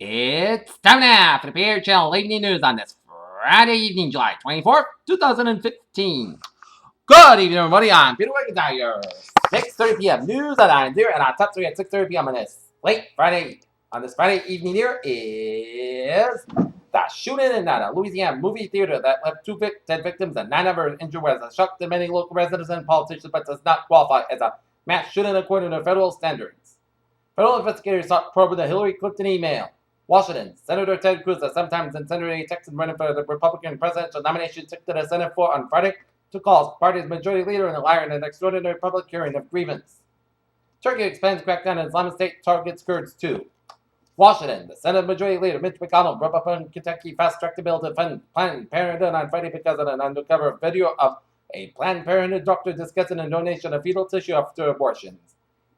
It's time now for the PR Channel Evening News on this Friday evening, July 24th, 2015. Good evening, everybody. I'm Peter Wiggins out your 6:30 p.m. news at 9:00, and our top 3 at 6:30 p.m. on this Friday evening here is the shooting in a Louisiana movie theater that left 10 victims and 9 others injured was a shock to many local residents and politicians, but does not qualify as a mass shooting according to federal standards. Federal investigators sought probe the Hillary Clinton email. Washington, Senator Ted Cruz, a sometimes incendiary Texan running for the Republican presidential nomination, took to the Senate floor on Friday to call party's majority leader and a liar in an extraordinary public hearing of grievance. Turkey expands crackdown on Islamic State targets Kurds too. Washington, the Senate Majority Leader Mitch McConnell, Republican Kentucky fast-tracked a bill to fund Planned Parenthood on Friday because of an undercover video of a Planned Parenthood doctor discussing a donation of fetal tissue after abortions.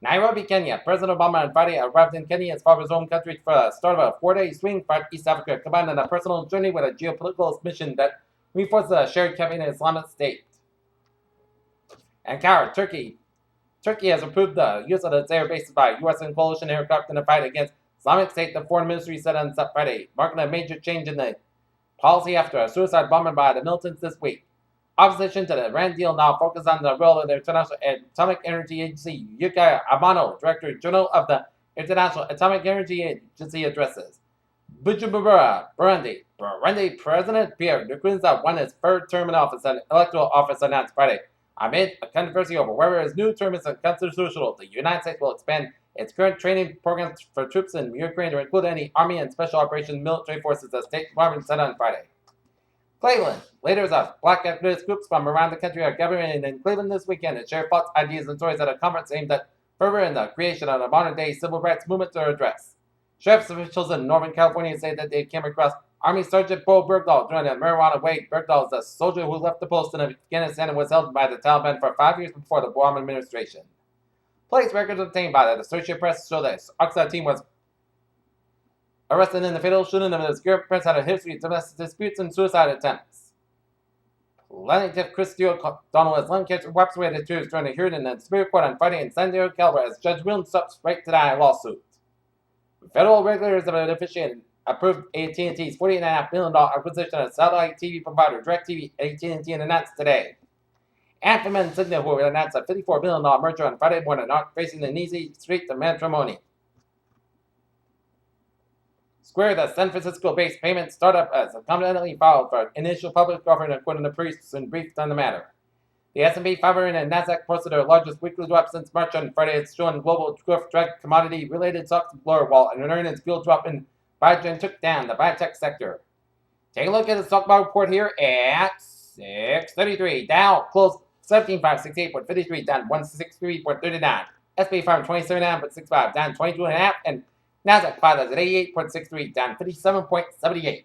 Nairobi, Kenya. President Obama on Friday arrived in Kenya as far as his home country for the start of a 4-day swing for East Africa, combined in a personal journey with a geopolitical mission that reinforces a shared campaign in Islamic State. Ankara, Turkey. Turkey has approved the use of its air bases by U.S. and coalition aircraft in the fight against Islamic State, the foreign ministry said on Friday, marking a major change in the policy after a suicide bombing by the militants this week. Opposition to the Iran deal now focuses on the role of the International Atomic Energy Agency. Yuka Amano, Director General of the International Atomic Energy Agency, addresses. Bujumbura, Burundi. Burundi President Pierre Nkurunziza won his third term in office, and electoral office announced Friday. Amid a controversy over whether his new term is unconstitutional, the United States will expand its current training programs for troops in Ukraine to include any Army and Special Operations military forces, the State Department said on Friday. Cleveland. Leaders of black activist groups from around the country are gathering in Cleveland this weekend to share thoughts, ideas, and stories at a conference aimed at furthering the creation of a modern-day civil rights movement to address. Sheriff's officials in Northern California say that they came across Army Sergeant Bo Bergdahl during a marijuana raid. Bergdahl is a soldier who left the post in Afghanistan and was held by the Taliban for 5 years before the Obama administration. Police records obtained by the Associated Press show that Oxford team was arrested in the fatal shooting of the Associated Press had a history of domestic disputes and suicide attempts. Plaintiff Christy O'Donnell has Lancaster walks away to tears during a hearing in the Superior Court on Friday in San Diego, California, as Judge William stops right to die lawsuit. Federal regulators have officiated approved AT&T's $48.5 million acquisition of satellite TV provider DirecTV. AT&T announced today. Anthem and Cigna, who announced a $54 million merger on Friday morning, not facing an easy street to matrimony. Square, the San Francisco-based payment startup, has confidently filed for initial public offering according to priests and briefed on the matter. The S&P 500 and Nasdaq posted their largest weekly drop since March on Friday. It's showing global growth dragged commodity-related stocks lower, while an earnings fuel drop in Biogen took down the biotech sector. Take a look at the stock market report here at 6:33. Dow closed 17,568.53, down 163.39. S&P 500 27.65, down 22.5, and Nasdaq 5,088.63, down 57.78.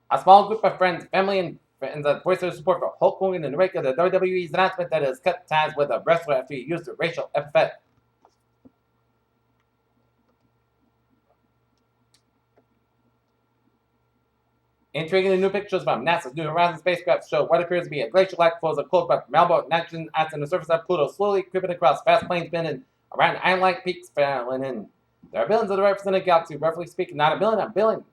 A small group of friends, family, and friends voiced their support for Hulk Hogan in the wake of the WWE's announcement that it has cut ties with a wrestler after he used a racial epithet. Intriguing new pictures from NASA's New Horizons spacecraft show what appears to be a glacial-like flows of cold but malleable nitrogen ice on the surface of Pluto, slowly creeping across fast planes spinning around island-like peaks falling in. There are billions of the represented galaxy, roughly speaking, not a billion, a billion.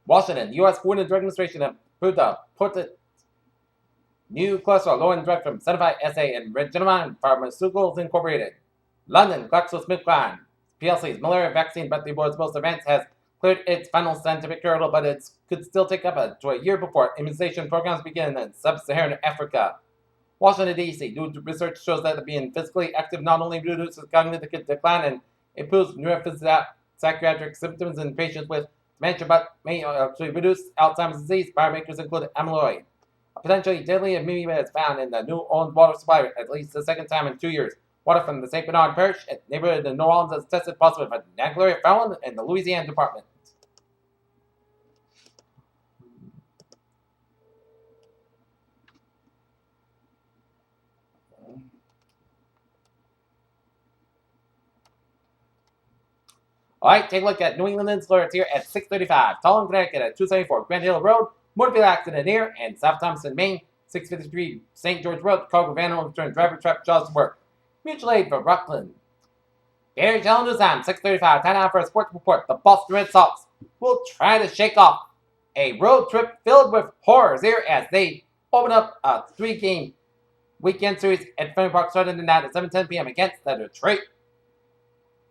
Washington, U.S. Food and Drug Administration approved a potent new cholesterol-lowering drug from Sanofi SA and Regeneron Pharmaceuticals Incorporated. London, GlaxoSmithKline PLC's malaria vaccine, but the world's most advanced, has cleared its final scientific hurdle, but it could still take up to a year before immunization programs begin in sub-Saharan Africa. Washington, D.C. New research shows that being physically active not only reduces cognitive decline and improves neuropsychiatric symptoms in patients with dementia, but may actually reduce Alzheimer's disease. Biomarkers include amyloid. A potentially deadly amoeba is found in the New Orleans water supply at least the second time in 2 years. Water from the St. Bernard Parish neighborhood in New Orleans has tested positive for Naggleria found in the Louisiana Department. All right, take a look at New England Insular here at 635. Tallinn, Connecticut at 274 Grand Hill Road. Motorfield accident here. And South Thompson, Maine, 653 St. George Road. Cargo van overturned. Driver trap jaws to work. Mutual aid for Brooklyn. Gary News Time, 635. Time now for a sports report. The Boston Red Sox will try to shake off a road trip filled with horrors here as they open up a 3-game weekend series at Fenway Park starting tonight at 7:10 p.m. against the Detroit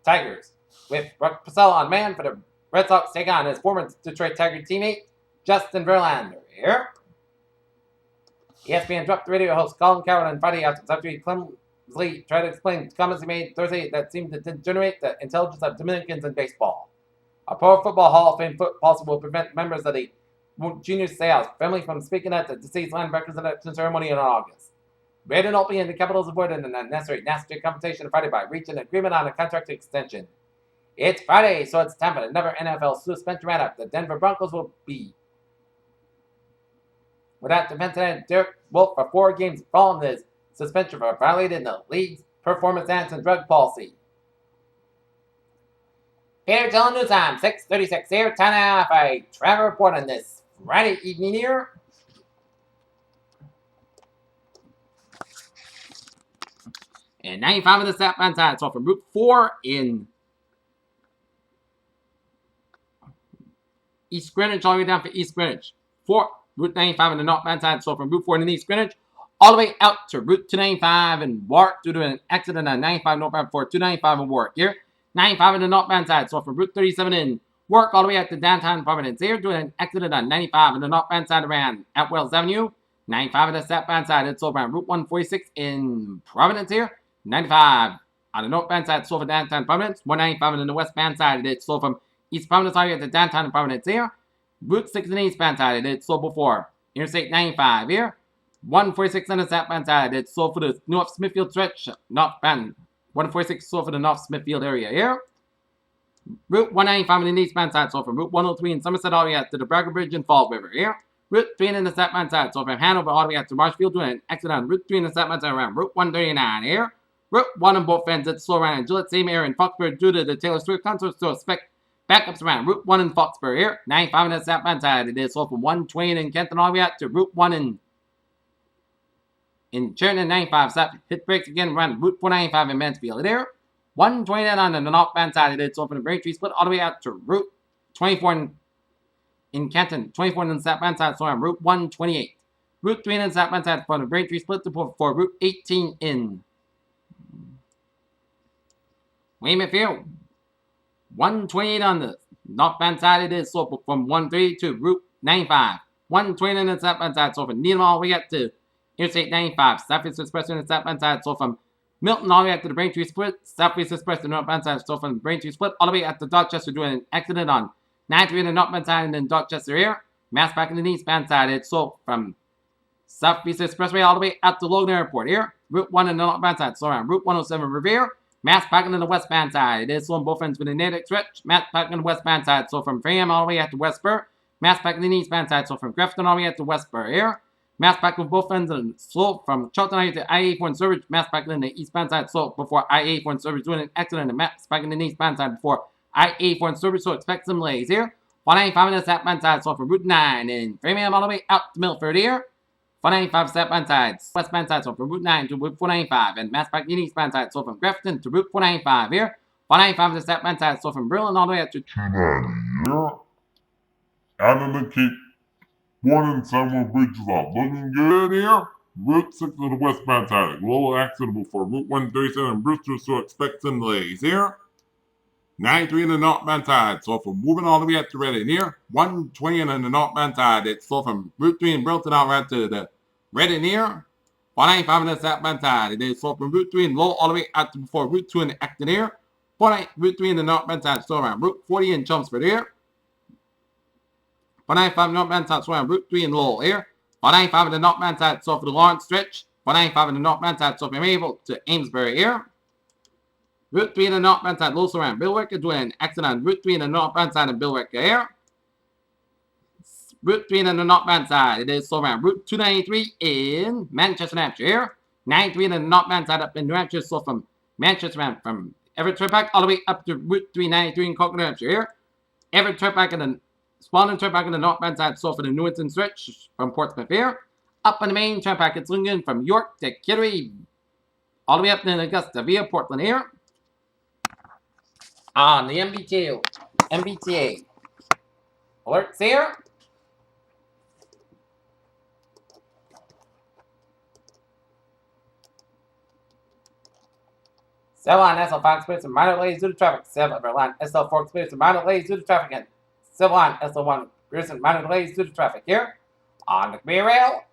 Tigers. With Buck Purcell on man for the Red Sox take on his former Detroit Tiger teammate, Justin Verlander here. ESPN dropped the radio host Colin Coward on Friday after Secretary clumsily tried to explain comments he made Thursday that seemed to degenerate the intelligence of Dominicans in baseball. A Pro Football Hall of Fame policy will prevent members of the Junior Seau family from speaking at the deceased linebackers election ceremony in August. Braden Opie and the Capitals avoided an unnecessary nasty confrontation Friday by reaching an agreement on a contract extension. It's Friday, so it's time for another NFL suspension wrap-up. The Denver Broncos will be without defensive end Derek Wolfe for 4 games following his suspension for violating the league's performance enhancing drug policy. Here, till news time, 6:36 here. Time now for a travel report on this Friday evening here. And 95 of the southbound side, so from Route 4 in East Greenwich, all the way down for East Greenwich. Route 95 on the northbound side, so from Route 4 in East Greenwich, all the way out to Route 295 in Warwick due to an accident on 95 northbound for 295 in Warwick here. 95 on the northbound side, so from Route 37 in Warwick all the way out to downtown Providence here due to an accident on 95 on the northbound side around at Wells Avenue. 95 on the southbound side, it's over on Route 146 in Providence here. 95 on the northbound side, so from downtown Providence. 195 on the westbound side, it's so from East Providence all the way to downtown Providence here. Route 6 on the eastbound side, it's so before Interstate 95 here. 146 on the southbound side, it's so for the North Smithfield stretch, northbound. 146 so for the North Smithfield area here. Route 195 on the eastbound side, so from Route 103 in Somerset all the way out to the Bragger Bridge and Fall River here. Route 3 on the southbound side, so from Hanover all the way out to Marshfield doing an accident on Route 3 on the southbound side around Route 139 here. Route 1 on both ends, it's slow around Gillette same area in Foxborough due to the Taylor Swift concert, so expect backups around Route 1 in Foxborough here. 95 on the southbound side, it is so from 120 in Kenton all the way out to Route 1 in Sheridan 95, stop, hit brakes again around Route 495 in Mansfield there. 129 on the northbound side, it is so from the Braintree split all the way out to Route 24 in Kenton. 24 on the southbound side, so on Route 128. Route 3 on the southbound side from the Braintree split for Route 18 in Weymouth here. 128 on the northbound side, it is so from 130 to Route 95. 120 on the southbound side, so from Needham all the way up to Interstate 95. Southeast Express on the southbound side, so from Milton all the way up to the Braintree split. Southeast Express on the northbound side, so from the Braintree split all the way up to Dorchester doing an accident on 93 on the northbound side and then Dorchester here. Mass back on the eastbound side, it's so from Southeast Expressway all the way out to Logan Airport here. Route 1 on the northbound side, so on Route 107 Revere. Mass parking on the westbound side. It is so on both ends with the Natick stretch. Mass parking on the westbound side, so from Framingham all the way out to Westboro. Mass parking on the eastbound side, so from Grafton all the way out to Westboro here. Mass parking on both ends and slope from Charlton Heights to I-84 in Sturbridge. Mass parking on the eastbound side, so before I-84 in Sturbridge doing an accident. And mass parking on the eastbound side before I-84 in Sturbridge, so expect some delays here. 195 on the southbound side, so from Route 9 in Framingham all the way out to Milford here. 495 southbound side, westbound side, so from Route 9 to Route 495, and mass parking eastbound side, so from Grafton to Route 495 here. 495 to southbound side, so from Berlin all the way up to 290 here. And then keep 1 and 7 bridges up. Looking good here. Route 6 to the westbound side, a little accident before Route 137 in Brewster, so expect some delays here. 93 on the northbound side, so from moving all the way up to Reading here. 120 on the northbound side, it's so from Route 3 in Burlington all right to the Reading here. 195 on the southbound side, it is so from Route 3 in Lowell all the way out to before Route 2 in Acton here. Route 3 in the northbound side, so around Route 40 in Chelmsford here. 195 northbound side, so around Route 3 in Lowell here. 195 on the northbound side, so for the Lawrence stretch. 195 on the northbound side, so from Able to Amesbury here. Route 3 in the northbound side, Los around Billwick, doing an accident on Route 3 in the northbound side of Billwick here. Route 3 in the northbound side, it is so around Route 293 in Manchester, New Hampshire here. 93 in the northbound side up in New Hampshire, so from Manchester around from Everett Turnpike all the way up to Route 393 in Coconut, Hampshire here. Everett Turnpike in the Spalding Turnpike on the northbound side, so for the Newington stretch from Portsmouth here. Up on the main turnpike, it's Lincoln from York to Kittery, all the way up to Augusta via Portland here. On the MBTA alerts here. Cell line SL5 experiencing some minor delays due to traffic. Cell line SL4 experiencing some minor delays due to traffic. And cell line SL1 experiencing some minor delays due to traffic here. On the conveyor rail,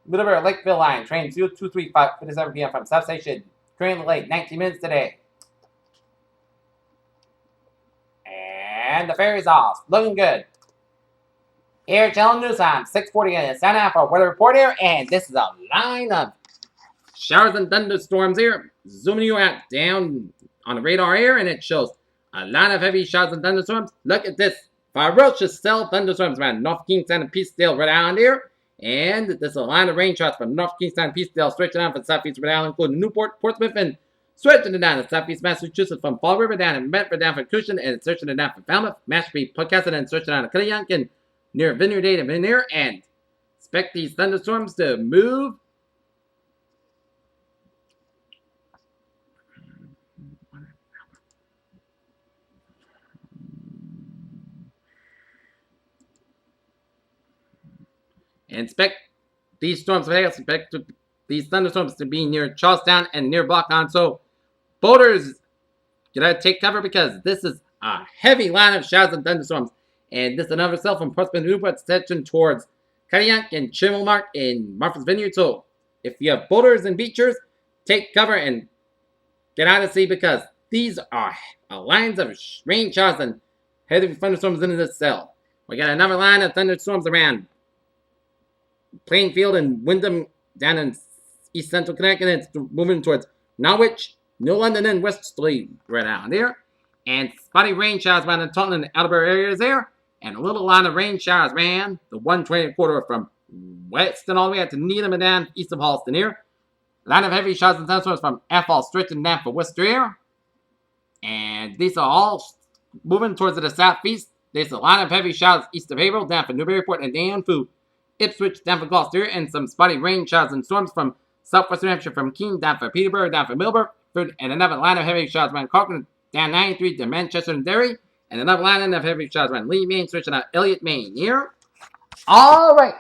Middlebury Lakeville line, train 0235, 57 p.m. from substation. Currently late, 19 minutes today. And the ferry's off. Looking good. Here, Channel News time, 6:40 and it's time for a weather report here. And this is a line of showers and thunderstorms here. Zooming you out down on the radar here, and it shows a line of heavy showers and thunderstorms. Look at this. Ferocious cell thunderstorms around North Kingstown and Peacedale, Rhode Island here. And this is a line of rain showers from North Kingstown and Peacedale, stretching down from southeast Rhode Island, including Newport, Portsmouth, and stretching it down to southeast Massachusetts from Fall River down in Medford down for Cushion, and stretching it down from Falmouth, Mashpee, Pocasset, and stretching down to Cuttyunk and near Vineyard Date and Vineyard. And expect these thunderstorms to move and expect these storms these thunderstorms to be near Charlestown and near Blocktown. So boaters, you gotta take cover because this is a heavy line of showers and thunderstorms. And this is another cell from Portsmouth to Newport section towards Cuttyunk and Chimmelmark in Martha's Vineyard. So if you have boaters and beachers, take cover and get out of sea because these are lines of rain showers and heavy thunderstorms into this cell. We got another line of thunderstorms around Plainfield and Wyndham down in east central Connecticut, and it's moving towards Norwich, New London, and Westerly right out there. And spotty rain showers around the Taunton and Attleboro areas there. And a little line of rain showers, man. The 120 corridor from Weston all the way out to Needham and down east of Halston here. Line of heavy showers and thunderstorms from Athol stretching down for Worcester here. And these are all moving towards the southeast. There's a line of heavy showers east of Haverhill down for Newburyport and down for Ipswich down for Gloucester, and some spotty rain showers and storms from southwestern Hampshire from Keene down for Peterborough, down for Millbrook, and another line of heavy showers around Corcoran down 93 to Manchester and Derry, and another line of heavy showers around Lee, Maine, stretching out Elliott, Maine here. All right.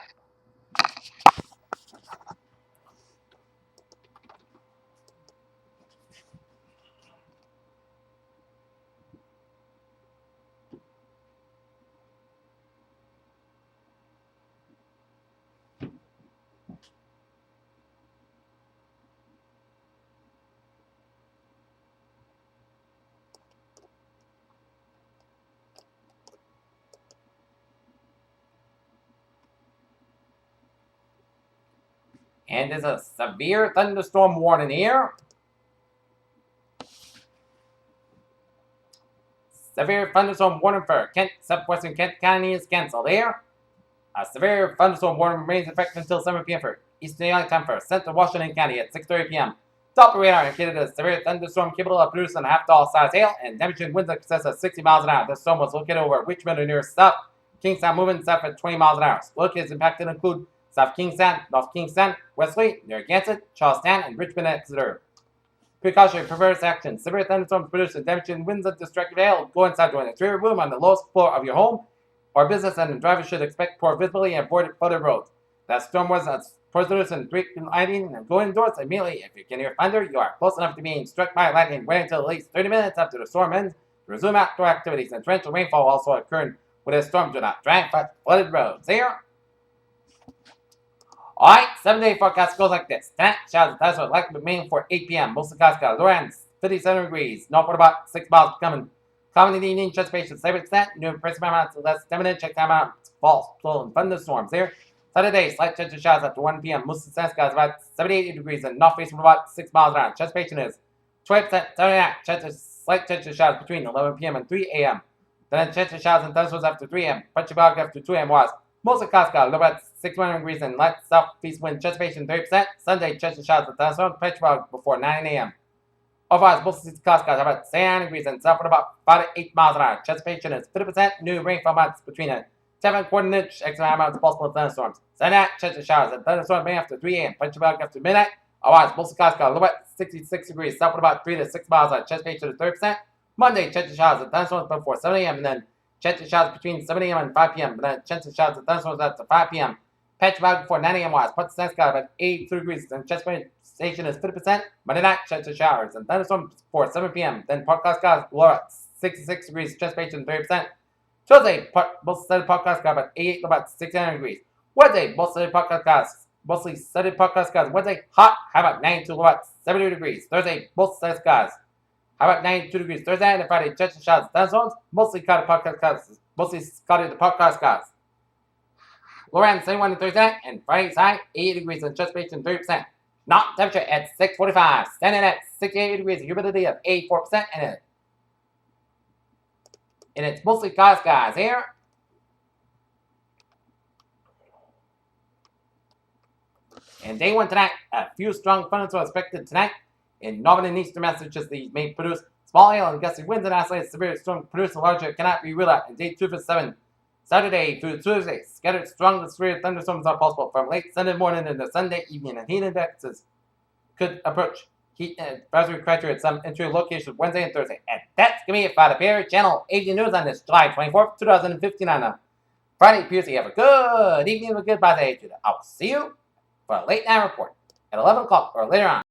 And there's a severe thunderstorm warning here. Severe thunderstorm warning for Kent, southwestern Kent County is canceled here. A severe thunderstorm warning remains effective until 7 p.m. for Eastern Daylight Time for central Washington County at 6:30 p.m. Doppler radar indicated a severe thunderstorm capable of producing a half-dollar-sized hail and damaging winds in excess of 60 miles an hour. This storm was located over Richmond and near South Kingstown, moving south at 20 miles an hour. Locations impacted include South Kingstown, North Kingstown, Wesley, Narragansett, Charlestown, and Richmond and Exeter. Precautionary perverse action. Severe thunderstorms produce a damaging winds of destructive hail. Go inside to an interior room on the lowest floor of your home or business, and the driver should expect poor visibility and avoid flooded roads. That storm was poisonous and break lightning, and go indoors immediately. If you can hear thunder, you are close enough to being struck by lightning. Wait until at least 30 minutes after the storm ends to resume outdoor activities. And torrential rainfall also occurring with a storm. Do not drive flooded roads. Here. Alright, 7-day forecast goes like this. Tonight, showers and thunderstorms likely to remain for 8 p.m. Most of the skies got lower end 57 degrees. Northward about 6 miles coming. Common in the evening, anticipation 7%. New impressive amounts of less 10 minutes. Check time out. False, flow, and thunderstorms here. Saturday, slight chance of showers after 1 p.m. Most of the skies about 78 degrees and north-east from about 6 miles an hour. Anticipation is 20%. Saturday night, slight chance of showers between 11 p.m. and 3 a.m. Then chance of showers and thunderstorms after 3 a.m. Punchy fog after 2 a.m. was. Most of Costco, low about 61 degrees and light southeast wind, anticipation 30%. Sunday, chance of showers and thunderstorms, patch fog before 9 a.m. Otherwise, mostly skies about 7 degrees and south at about 5 to 8 miles an hour. Precipitation is 50%. New rainfall amounts between a 7 inch X amount of possible thunderstorms. Sunday night, chance of showers and thunderstorms may after 3 a.m. Punch about after midnight. Otherwise, mostly skies a little bit 66 degrees south at about 3 to 6 miles an hour. Precipitation is 30%. Monday, chance of showers and thunderstorms before 7 a.m. and then chance of showers between 7 a.m. and 5 p.m. and then chance of showers and thunderstorms after 5 p.m. Patch about before 9 a.m. wise. Put the sun sky about 83 degrees and precipitation is 50%. Monday night, chance of showers and thunderstorms before 7 p.m. Then podcast skies lower at 66 degrees, precipitation 30%. Tuesday, mostly sunny podcast skies about 88 about 69 degrees. Wednesday, mostly sunny podcast skies, mostly sunny podcast skies. Wednesday, hot, how about 92 about 70 degrees. Thursday, mostly sunny skies. How about 92 degrees? Thursday and Friday, chance of showers and thunderstorms, mostly cloudy podcast skies, mostly cloudy the podcast skies. Loran 71 and Thursday, and Friday's high 80 degrees and precipitation 30%. Not temperature at 6:45, standing at 68 degrees, humidity of 84%, and it's mostly cloudy skies here. And day 1 tonight, a few strong thunderstorms expected tonight in northern and eastern Massachusetts. These may produce small hail and gusty winds and isolated severe storm producing larger cannot be ruled out. And day 2 for 7. Saturday through Tuesday, scattered strong to severe thunderstorms are possible from late Sunday morning into Sunday evening, and heat indexes could approach heat advisory criteria at some interior locations Wednesday and Thursday. And that's going to be it for the Perry Channel 18 News on this July 24th, 2015 on Friday. PSC, have a good evening with goodbye to you. I'll see you for a late night report at 11 o'clock or later on.